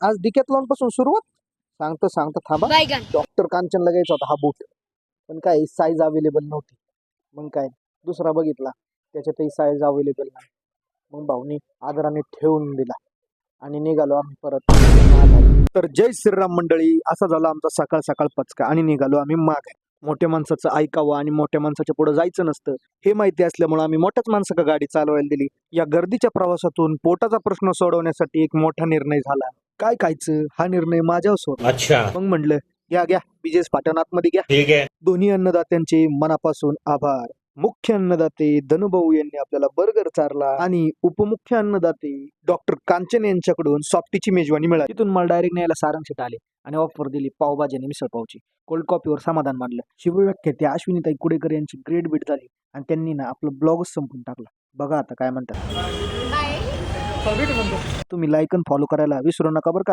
आज डिकॅथलॉन पासून सुरुवात. सांगतो थांबा. डॉक्टर कांचनला घ्यायचा होता हा बूट, पण काय साईज अवेलेबल नव्हती. मग काय दुसरा बघितला, त्याच्यातही साईज अवेलेबल नाही. मग भाऊनी आदराने ठेवून दिला आणि निघालो आम्ही परत माघारी. तर जय श्रीराम मंडळी, असा झाला आमचा सकाळ सकाळ पचका आणि निघालो आम्ही माघारी. मोठ्या माणसाचं ऐकावं आणि मोठ्या माणसाच्या पुढे जायचं नसतं हे माहिती असल्यामुळे आम्ही मोठ्याच माणसाला गाडी चालवायला दिली. या गर्दीच्या प्रवासातून पोटाचा प्रश्न सोडवण्यासाठी एक मोठा निर्णय झाला. काय खायचं हा निर्णय माझ्यावर सोडला. अच्छा, मग म्हणलं घ्या बीजेस पाटण आतमध्ये घ्या. ठीक आहे. दोन्ही अन्नदात्यांचे मनापासून आभार. मुख्य अन्नदाते धनुभाऊ यांनी आपल्याला बर्गर चारला आणि उपमुख्य अन्नदाते डॉक्टर कांचन यांच्याकडून सॉफ्टीची मेजवानी मिळाली. तिथून मला डायरेक्ट न्यायला सारंगशेट आले आणि ऑफर दिली पावभाजी आणि मिसळ पावची. कोल्ड कॉफीवर समाधान मानलं. शिवव्याख्याते अश्विनीताई कुडेकर यांची ग्रेट बीट झाली आणि त्यांनी ना आपलं ब्लॉगच संपून टाकला. बघा आता काय म्हणतात. तुम्ही लाईक आणि फॉलो करायला विसरू नका बरं का.